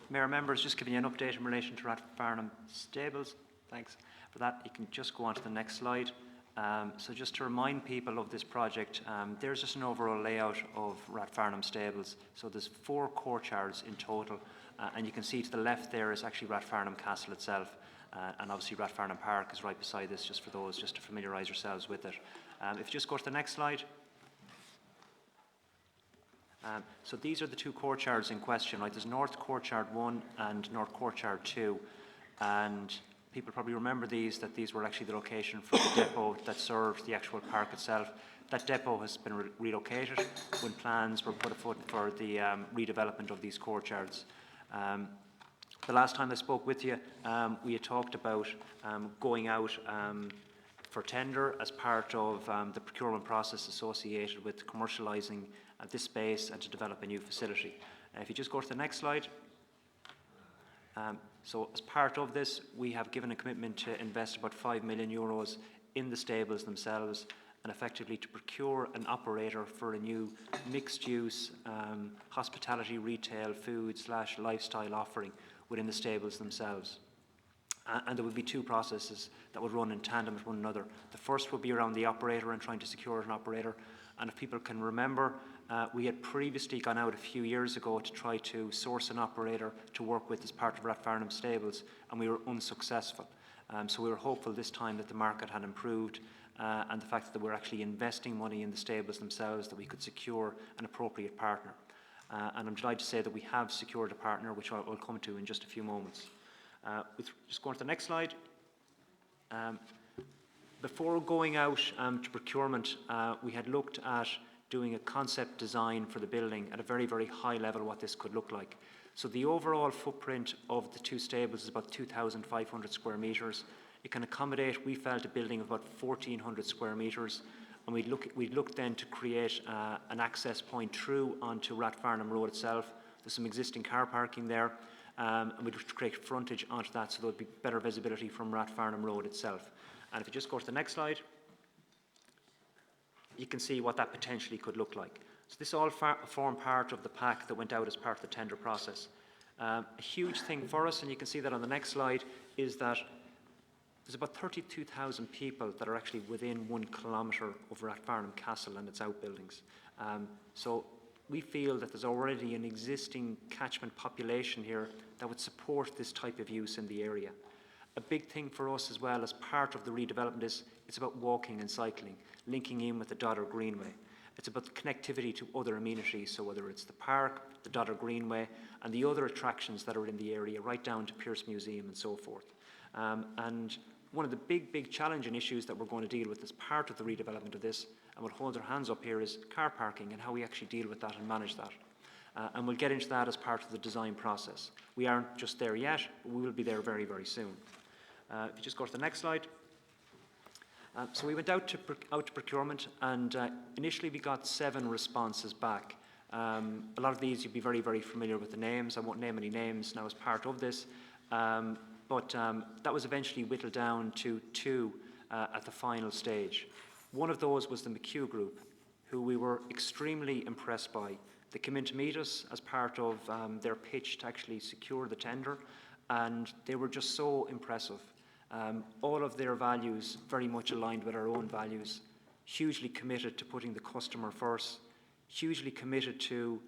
Mayor, members, just giving you an update in relation to Rathfarnham stables. Thanks for that. You can just go on to the next slide. So just to remind people of this project, there's just an overall layout of Rathfarnham stables. So there's 4 courtyards in total, and you can see to the left there is actually Rathfarnham Castle itself, and obviously Rathfarnham Park is right beside this, just for those, just to familiarise yourselves with it. If you just go to the next slide. So these are the 2 courtyards in question, right? There's North Courtyard 1 and North Courtyard 2, and people probably remember these, that these were actually the location for the depot that served the actual park itself. That depot has been relocated when plans were put afoot for the redevelopment of these courtyards. The last time I spoke with you, we had talked about going out for tender as part of the procurement process associated with commercialising this space and to develop a new facility. If you just go to the next slide. So as part of this, we have given a commitment to invest about €5 million in the stables themselves, and effectively to procure an operator for a new mixed-use hospitality, retail, food/lifestyle offering within the stables themselves. And there would be 2 processes that would run in tandem with one another. The first would be around the operator and trying to secure an operator. And if people can remember, we had previously gone out a few years ago to try to source an operator to work with as part of Rathfarnham stables, and we were unsuccessful. So we were hopeful this time that the market had improved, and the fact that we're actually investing money in the stables themselves, that we could secure an appropriate partner. And I'm delighted to say that we have secured a partner, which I'll come to in just a few moments. Just going to the next slide. Before going out to procurement, we had looked at doing a concept design for the building at a very, very high level, what this could look like. So the overall footprint of the 2 stables is about 2,500 square metres. It can accommodate, we felt, a building of about 1,400 square metres, and we'd look then to create an access point through onto Rathfarnham Road itself. There's some existing car parking there, and we'd look to create frontage onto that, so there would be better visibility from Rathfarnham Road itself. And if you just go to the next slide, you can see what that potentially could look like. So this all formed part of the pack that went out as part of the tender process. A huge thing for us, and you can see that on the next slide, is that there's about 32,000 people that are actually within 1 kilometre of Rathfarnham Castle and its outbuildings. So we feel that there's already an existing catchment population here that would support this type of use in the area. A big thing for us as well as part of the redevelopment is it's about walking and cycling, linking in with the Dodder Greenway. It's about the connectivity to other amenities, so whether it's the park, the Dodder Greenway, and the other attractions that are in the area, right down to Pearse Museum and so forth. And one of the big challenging issues that we're going to deal with as part of the redevelopment of this, and we'll hold our hands up here, is car parking and how we actually deal with that and manage that. And we'll get into that as part of the design process. We aren't just there yet, but we will be there very, very soon. If you just go to the next slide. So we went out to procurement, and initially we got 7 responses back. A lot of these you'd be very, very familiar with the names. I won't name any names now as part of this, but that was eventually whittled down to 2 at the final stage. One of those was the McHugh Group, who we were extremely impressed by. They came in to meet us as part of their pitch to actually secure the tender, and they were just so impressive. All of their values very much aligned with our own values, hugely committed to putting the customer first, hugely committed to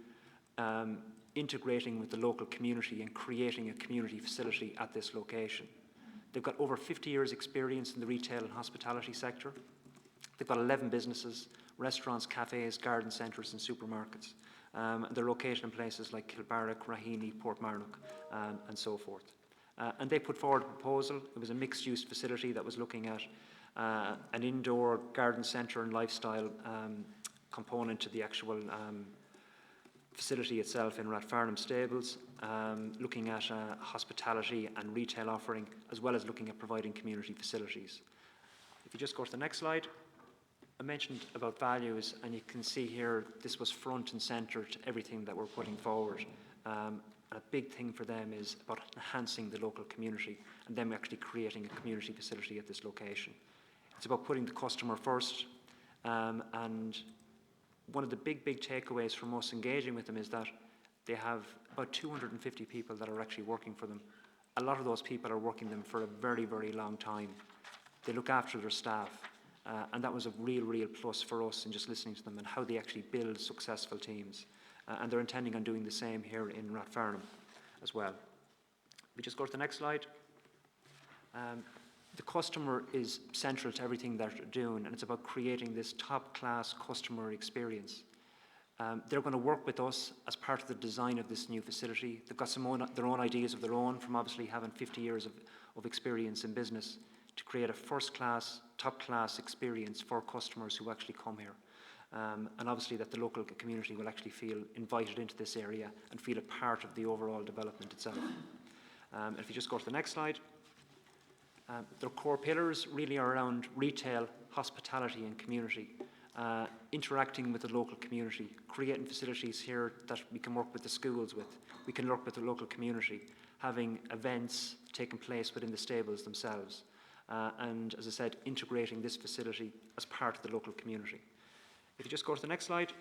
integrating with the local community and creating a community facility at this location. They've got over 50 years experience in the retail and hospitality sector. They've got 11 businesses, restaurants, cafes, garden centres and supermarkets. They're located in places like Kilbarrack, Raheny, Portmarnock and so forth. And they put forward a proposal. It was a mixed-use facility that was looking at an indoor garden centre and lifestyle component to the actual facility itself in Rathfarnham Stables, looking at hospitality and retail offering, as well as looking at providing community facilities. If you just go to the next slide. I mentioned about values, and you can see here this was front and centre to everything that we're putting forward. And a big thing for them is about enhancing the local community and them actually creating a community facility at this location. It's about putting the customer first, and one of the big takeaways from us engaging with them is that they have about 250 people that are actually working for them. A lot of those people are working them for a very, very long time. They look after their staff, and that was a real plus for us in just listening to them and how they actually build successful teams. And they're intending on doing the same here in Rathfarnham as well. We just go to the next slide. The customer is central to everything that they're doing, and it's about creating this top-class customer experience. They're going to work with us as part of the design of this new facility. They've got their own ideas of their own from obviously having 50 years of experience in business to create a first-class, top-class experience for customers who actually come here. And obviously that the local community will actually feel invited into this area and feel a part of the overall development itself. If you just go to the next slide. Their core pillars really are around retail, hospitality and community. Interacting with the local community, creating facilities here that we can work with the schools with. We can work with the local community, having events taking place within the stables themselves. And as I said, integrating this facility as part of the local community. If you just go to the next slide.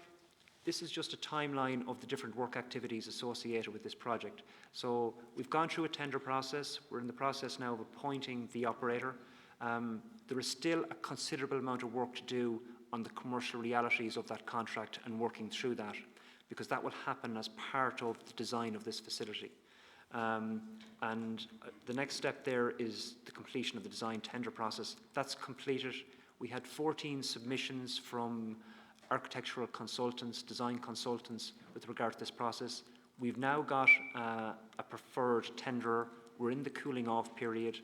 This is just a timeline of the different work activities associated with this project. So we've gone through a tender process. We're in the process now of appointing the operator. There is still a considerable amount of work to do on the commercial realities of that contract and working through that, because that will happen as part of the design of this facility. And the next step there is the completion of the design tender process. That's completed. We had 14 submissions from architectural consultants, design consultants with regard to this process. We've now got a preferred tenderer. We're in the cooling off period.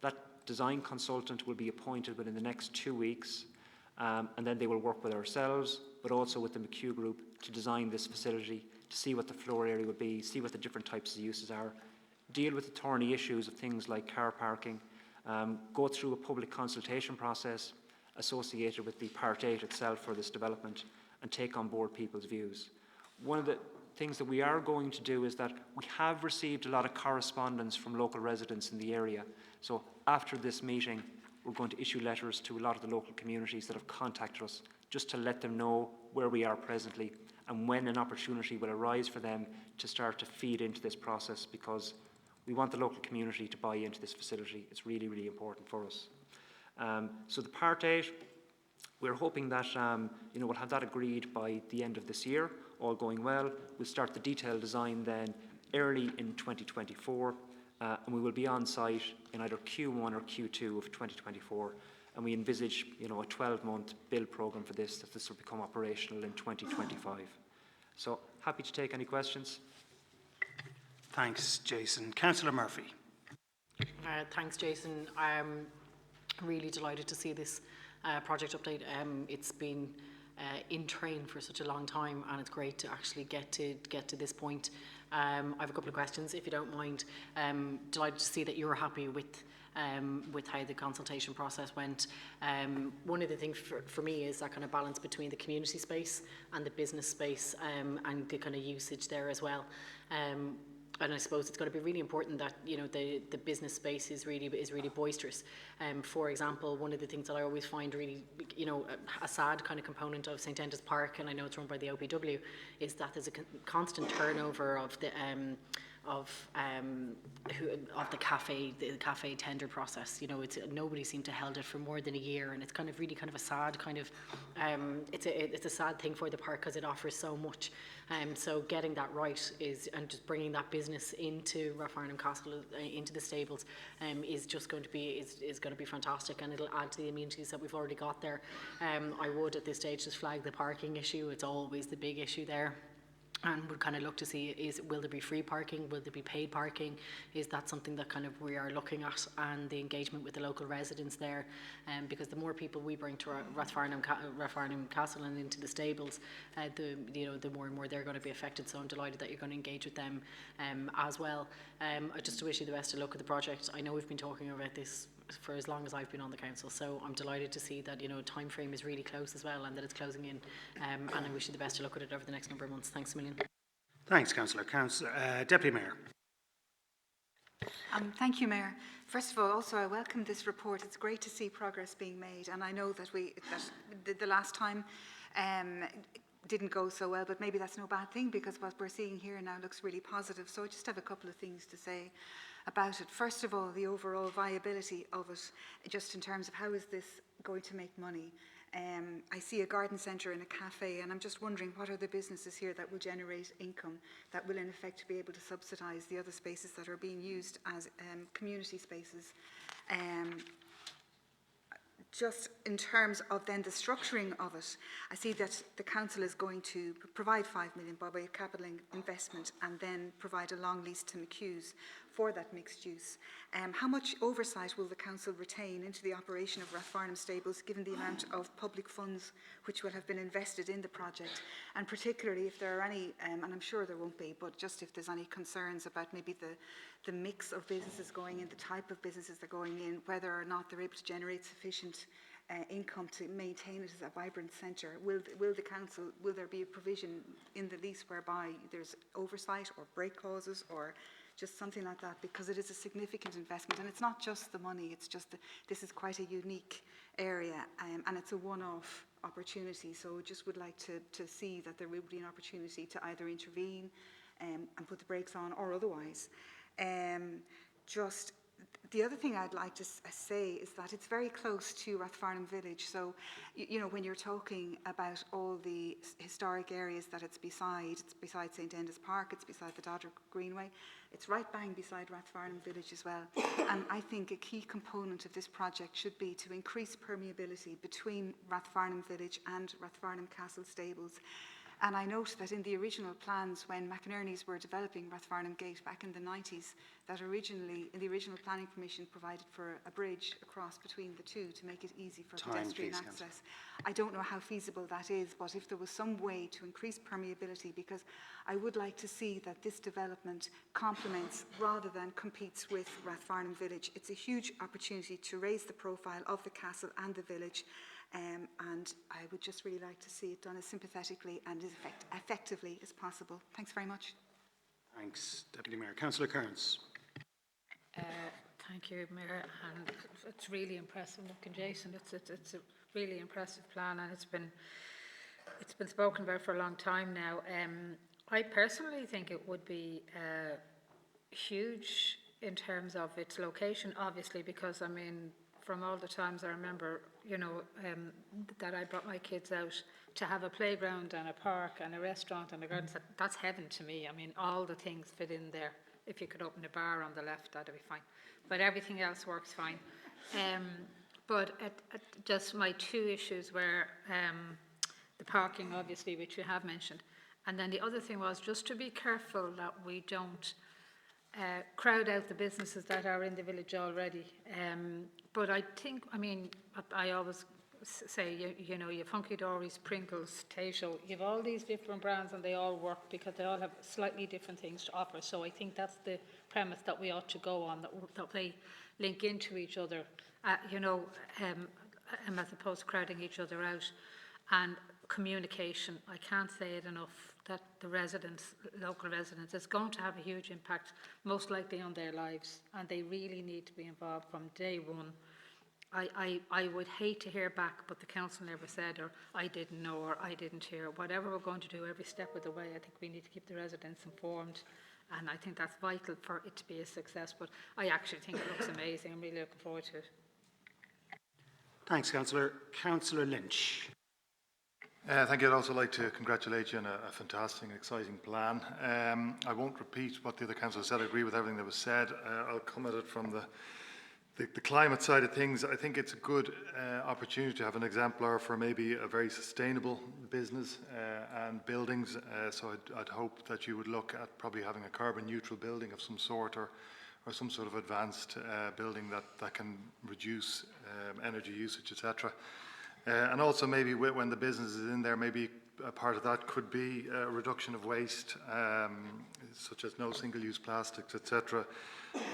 That design consultant will be appointed within the next 2 weeks, and then they will work with ourselves, but also with the McHugh Group to design this facility, to see what the floor area would be, see what the different types of uses are, deal with the thorny issues of things like car parking, go through a public consultation process associated with the Part 8 itself for this development, and take on board people's views. One of the things that we are going to do is that we have received a lot of correspondence from local residents in the area. So after this meeting, we're going to issue letters to a lot of the local communities that have contacted us, just to let them know where we are presently and when an opportunity will arise for them to start to feed into this process, because we want the local community to buy into this facility. It's really important for us. So the Part 8, we're hoping that we'll have that agreed by the end of this year, all going well. We'll start the detailed design then early in 2024, and we will be on site in either Q1 or Q2 of 2024. And we envisage a 12-month build programme for this, that this will become operational in 2025. So happy to take any questions. Thanks, Jason. Councillor Murphy. Thanks, Jason. I'm really delighted to see this project update. It's been in train for such a long time, and it's great to actually get to this point. I have a couple of questions, if you don't mind. Delighted to see that you were happy with how the consultation process went. One of the things for me is that kind of balance between the community space and the business space, and the kind of usage there as well. And I suppose it's going to be really important that the business space is really boisterous. For example, one of the things that I always find really a sad kind of component of St Enda's Park, and I know it's run by the OPW, is that there's a constant turnover of the the cafe tender process. Nobody seemed to held it for more than a year, and it's kind of really a sad kind of it's a sad thing for the park, because it offers so much. So getting that right and just bringing that business into Rathfarnham Castle, into the stables, is just going to be fantastic, and it'll add to the amenities that we've already got there. I would at this stage just flag the parking issue. It's always the big issue there. And we'd kind of look to see, will there be free parking? Will there be paid parking? Is that something that kind of we are looking at, and the engagement with the local residents there? Because the more people we bring to Rathfarnham Castle and into the stables, the more and more they're going to be affected. So I'm delighted that you're going to engage with them as well. Just to wish you the best of luck with the project. I know we've been talking about this for as long as I've been on the council, so I'm delighted to see that time frame is really close as well, and that it's closing in, and I wish you the best of luck with it over the next number of months. Thanks a million. Thanks, Councillor. Deputy Mayor. Thank you, Mayor. First of all, also I welcome this report. It's great to see progress being made, and I know that the last time didn't go so well, but maybe that's no bad thing because what we're seeing here now looks really positive. So I just have a couple of things to say about it. First of all, the overall viability of it, just in terms of how is this going to make money. I see a garden centre and a cafe, and I'm just wondering what are the businesses here that will generate income that will in effect be able to subsidise the other spaces that are being used as community spaces. Just in terms of then the structuring of it, I see that the council is going to provide 5 million by way of capital investment and then provide a long lease to McHugh's for that mixed use. How much oversight will the council retain into the operation of Rathfarnham stables given the amount of public funds which will have been invested in the project, and particularly if there are any, and I'm sure there won't be, but just if there's any concerns about maybe the mix of businesses going in, the type of businesses that are going in, whether or not they're able to generate sufficient income to maintain it as a vibrant centre. Will the council, will there be a provision in the lease whereby there's oversight or break clauses or just something like that, because it is a significant investment, and it's not just the money, it's just this is quite a unique area, and it's a one-off opportunity, so just would like to see that there will be an opportunity to either intervene and put the brakes on or otherwise. Just the other thing I'd like to say is that it's very close to Rathfarnham village. So, you know, when you're talking about all the historic areas that it's beside St Enda's Park, it's beside the Dodder Greenway, it's right bang beside Rathfarnham village as well. And I think a key component of this project should be to increase permeability between Rathfarnham village and Rathfarnham Castle stables. And I note that in the original plans, when McInerney's were developing Rathfarnham Gate back in the 90s, that originally, in the original planning permission, provided for a bridge across between the two to make it easy for pedestrian access. I don't know how feasible that is, but if there was some way to increase permeability, because I would like to see that this development complements rather than competes with Rathfarnham Village. It's a huge opportunity to raise the profile of the castle and the village. And I would just really like to see it done as sympathetically and as effectively as possible. Thanks very much. Thanks, Deputy Mayor. Councillor Kearns. Thank you, Mayor, and it's really impressive looking, Jason. It's a really impressive plan, and it's been spoken about for a long time now. I personally think it would be huge in terms of its location, obviously, because I mean, from all the times I remember, you know, that I brought my kids out to have a playground and a park and a restaurant and a garden, that's heaven to me. I mean, all the things fit in there. If you could open a bar on the left, that'd be fine. But everything else works fine. But just my two issues were the parking, obviously, which you have mentioned. And then the other thing was just to be careful that we don't crowd out the businesses that are in the village already. But I think, I mean, I always say, you know, you've Hunky Dory's, Pringles, Tato, you have all these different brands and they all work because they all have slightly different things to offer. So I think that's the premise that we ought to go on, that they link into each other, you know, as opposed to crowding each other out. And communication, I can't say it enough, that the residents, local residents, is going to have a huge impact, most likely on their lives, and they really need to be involved from day one. I would hate to hear back, but the council never said, or I didn't know, or I didn't hear. Whatever we're going to do every step of the way, I think we need to keep the residents informed, and I think that's vital for it to be a success. But I actually think it looks amazing. I'm really looking forward to it. Thanks, Councillor. Councillor Lynch. Thank you. I'd also like to congratulate you on a fantastic and exciting plan. I won't repeat what the other councillors said. I agree with everything that was said. I'll come at it from the climate side of things. I think it's a good opportunity to have an exemplar for maybe a very sustainable business and buildings. So I'd hope that you would look at probably having a carbon neutral building of some sort, or some sort of advanced building that can reduce energy usage, etc. And also maybe when the business is in there, maybe a part of that could be a reduction of waste, such as no single-use plastics, etc.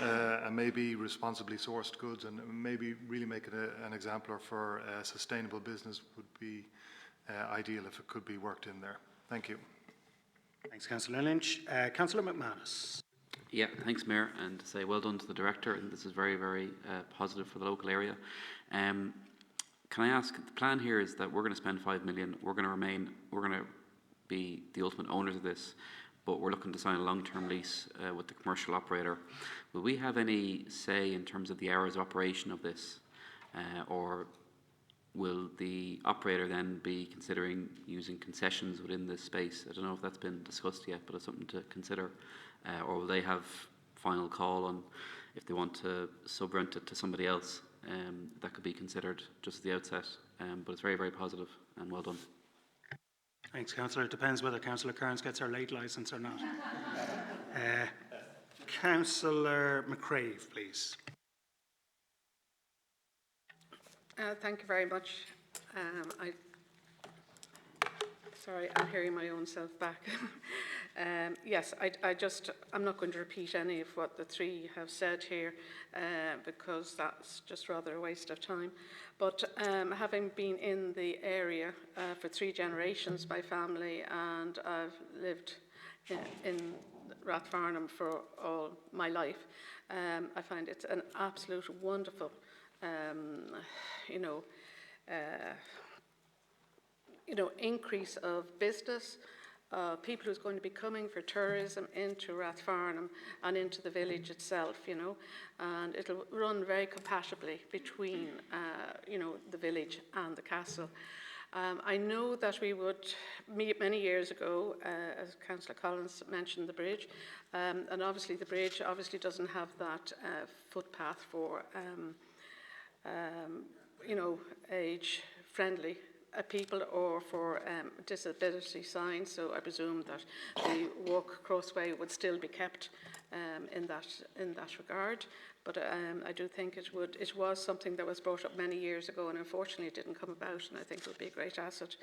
And maybe responsibly sourced goods, and maybe really make it an exemplar for sustainable business would be ideal if it could be worked in there. Thank you. Thanks, Councillor Lynch. Councillor McManus. Yeah, thanks, Mayor, and to say well done to the Director. I think this is very, very positive for the local area. Can I ask, the plan here is that we're going to spend 5 million, we're going to be the ultimate owners of this, but we're looking to sign a long-term lease with the commercial operator. Will we have any say in terms of the hours of operation of this, or will the operator then be considering using concessions within this space? I don't know if that's been discussed yet, but it's something to consider. Or will they have final call on if they want to sub-rent it to somebody else? That could be considered just at the outset. But it's very, very positive and well done. Thanks, Councillor. It depends whether Councillor Kearns gets her late licence or not. Councillor McCrave, please. Thank you very much. Sorry, I'm hearing my own self back. Yes, I'm not going to repeat any of what the three have said here because that's just rather a waste of time. But having been in the area for 3 generations, my family, and I've lived in Rathfarnham for all my life, I find it's an absolute wonderful increase of business, people who's going to be coming for tourism into Rathfarnham and into the village itself, and it'll run very compatibly between, the village and the castle. I know that we would, many years ago, as Councillor Collins mentioned, the bridge, and obviously the bridge doesn't have that footpath for age-friendly people or for disability signs, so I presume that the walk crossway would still be kept in that regard. But I do think it was something that was brought up many years ago, and unfortunately it didn't come about, and I think it would be a great asset.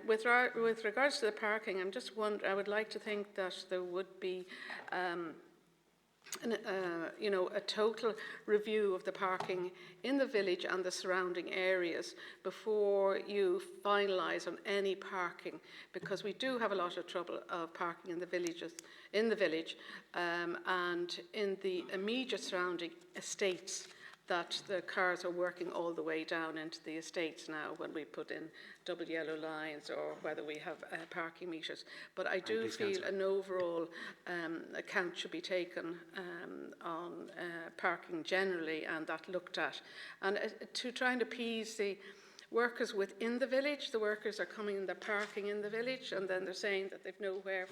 With regards to the parking, I would like to think that there would be a total review of the parking in the village and the surrounding areas before you finalise on any parking, because we do have a lot of trouble of parking in the village and in the immediate surrounding estates, that the cars are working all the way down into the estates now when we put in double yellow lines or whether we have parking meters. But I do feel an overall account should be taken on parking generally, and that looked at. And to try and appease the workers within the village, the workers are coming in, they're parking in the village, and then they're saying that they've nowhere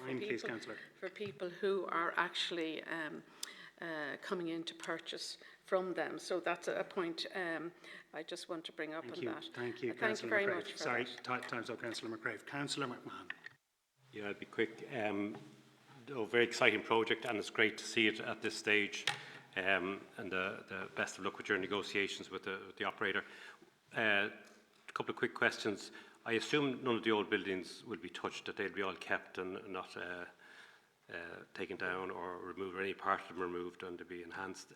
for people who are actually coming in to purchase from them. So that's a point I just want to bring up on that. Thank you, thank you very much. Sorry, time's up, Councillor McCrave. Councillor McMahon. Yeah, I'll be quick. Very exciting project, and it's great to see it at this stage. And the best of luck with your negotiations with the operator. A couple of quick questions. I assume none of the old buildings will be touched, that they'll be all kept and not taken down or removed, or any part of them removed, and to be enhanced.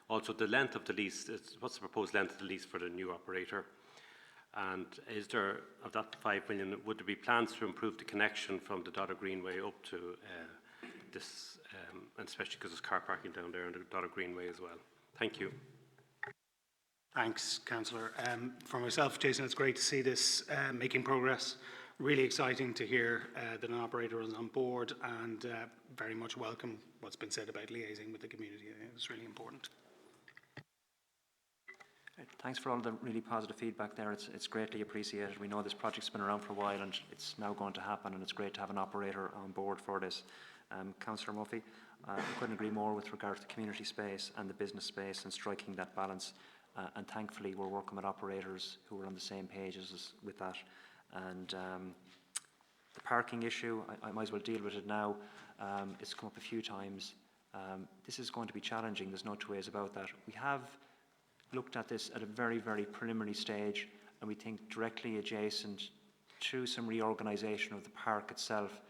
Also, the length of the lease, what's the proposed length of the lease for the new operator? And is there, of that 5 million, would there be plans to improve the connection from the Dodder Greenway up to this, and especially because there's car parking down there on the Dodder Greenway as well? Thank you. Thanks, Councillor. For myself, Jason, it's great to see this making progress. Really exciting to hear that an operator is on board, and very much welcome what's been said about liaising with the community. I think it's really important. Thanks for all the really positive feedback there. It's greatly appreciated. We know this project's been around for a while, and it's now going to happen, and it's great to have an operator on board for this. Councillor Murphy, I couldn't agree more with regard to the community space and the business space and striking that balance. And thankfully, we're working with operators who are on the same page with that. And the parking issue, I might as well deal with it now. It's come up a few times. This is going to be challenging. There's no two ways about that. We have looked at this at a very, very preliminary stage, and we think directly adjacent to some reorganisation of the park itself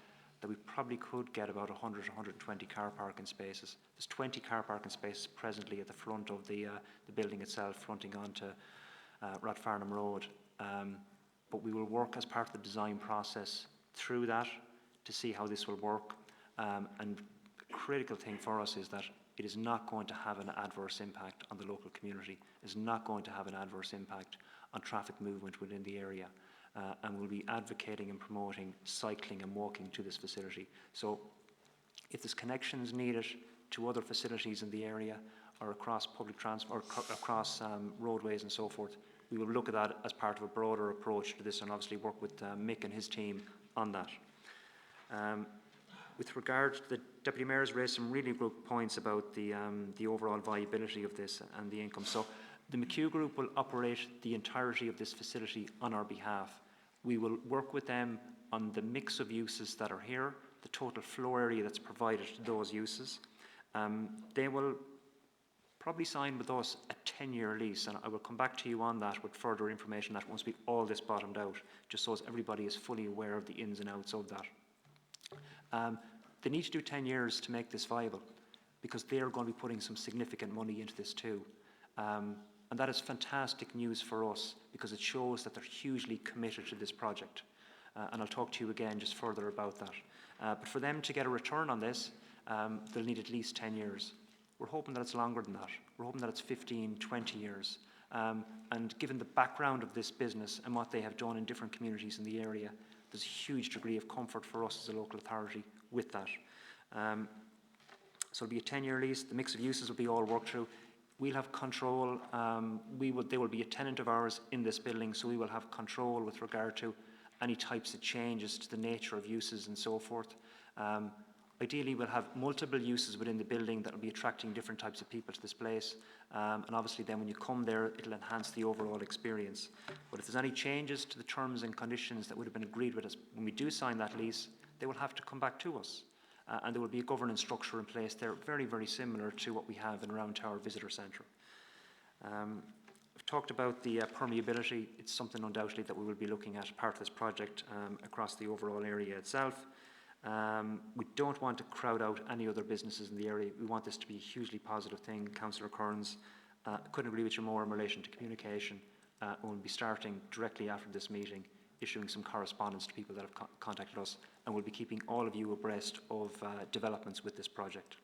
that we probably could get about 100 to 120 car parking spaces. There's 20 car parking spaces presently at the front of the building itself, fronting onto Rathfarnham Road. But we will work as part of the design process through that to see how this will work. And the critical thing for us is that it is not going to have an adverse impact on the local community. It is not going to have an adverse impact on traffic movement within the area. and we'll be advocating and promoting cycling and walking to this facility. So if there's connections needed to other facilities in the area or across public transport or across roadways and so forth, we will look at that as part of a broader approach to this and obviously work with Mick and his team on that. With regard to the Deputy Mayor's raised some really good points about the overall viability of this and the income. So the McHugh Group will operate the entirety of this facility on our behalf. We will work with them on the mix of uses that are here, the total floor area that's provided to those uses. They will probably sign with us a 10-year lease, and I will come back to you on that with further information that once we all this bottomed out, just so as everybody is fully aware of the ins and outs of that. They need to do 10 years to make this viable, because they're going to be putting some significant money into this too. And that is fantastic news for us, because it shows that they're hugely committed to this project. And I'll talk to you again just further about that. But for them to get a return on this, they'll need at least 10 years. We're hoping that it's longer than that. We're hoping that it's 15, 20 years. And given the background of this business and what they have done in different communities in the area, there's a huge degree of comfort for us as a local authority with that. So it'll be a 10-year lease. The mix of uses will be all worked through. We'll have control. They will be a tenant of ours in this building, so we will have control with regard to any types of changes to the nature of uses and so forth. Ideally, we'll have multiple uses within the building that will be attracting different types of people to this place. And obviously then when you come there, it'll enhance the overall experience. But if there's any changes to the terms and conditions that would have been agreed with us when we do sign that lease, they will have to come back to us. And there will be a governance structure in place there, very, very similar to what we have in Round Tower Visitor Centre. I've talked about the permeability. It's something undoubtedly that we will be looking at part of this project across the overall area itself. We don't want to crowd out any other businesses in the area. We want this to be a hugely positive thing. Councillor Kearns, couldn't agree with you more in relation to communication. We'll be starting directly after this meeting, issuing some correspondence to people that have contacted us, and we'll be keeping all of you abreast of developments with this project.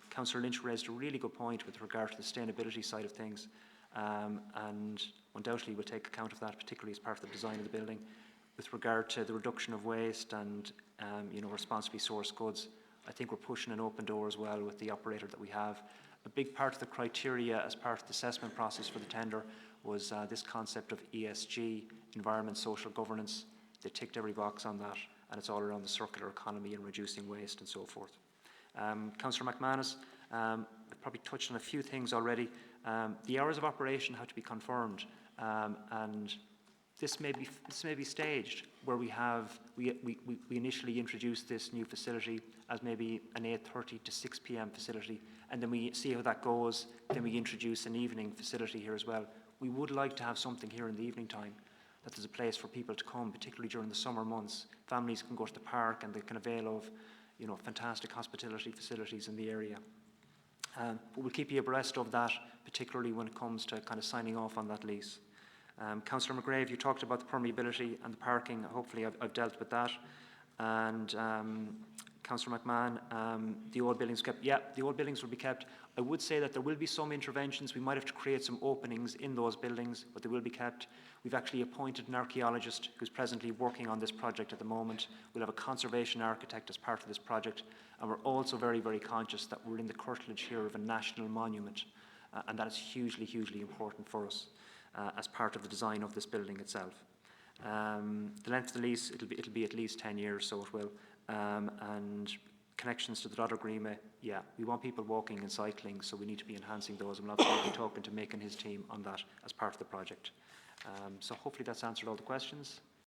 Councillor Lynch raised a really good point with regard to the sustainability side of things, and undoubtedly we'll take account of that, particularly as part of the design of the building. With regard to the reduction of waste and responsibly sourced goods, I think we're pushing an open door as well with the operator that we have. A big part of the criteria as part of the assessment process for the tender was this concept of ESG, environment, social governance. They ticked every box on that, and it's all around the circular economy and reducing waste and so forth. Councillor McManus, I've probably touched on a few things already. The hours of operation have to be confirmed, and this may be staged, where we initially introduced this new facility as maybe an 8:30 to 6 p.m. facility, and then we see how that goes. Then we introduce an evening facility here as well. We would like to have something here in the evening time, that there's a place for people to come, particularly during the summer months. Families can go to the park and they can avail of, fantastic hospitality facilities in the area. But we'll keep you abreast of that, particularly when it comes to kind of signing off on that lease. Councillor McGrave, you talked about the permeability and the parking. Hopefully I've dealt with that. And Councillor McMahon, the old buildings kept. Yeah, the old buildings will be kept. I would say that there will be some interventions. We might have to create some openings in those buildings, but they will be kept. We've actually appointed an archaeologist who's presently working on this project at the moment. We'll have a conservation architect as part of this project. And we're also very, very conscious that we're in the curtilage here of a national monument. And that is hugely, hugely important for us. As part of the design of this building itself. The length of the lease, it'll be at least 10 years, so it will. And connections to the Dodder Greenway, yeah, we want people walking and cycling, so we need to be enhancing those. And we'll obviously be talking to Mick and his team on that as part of the project. So hopefully that's answered all the questions.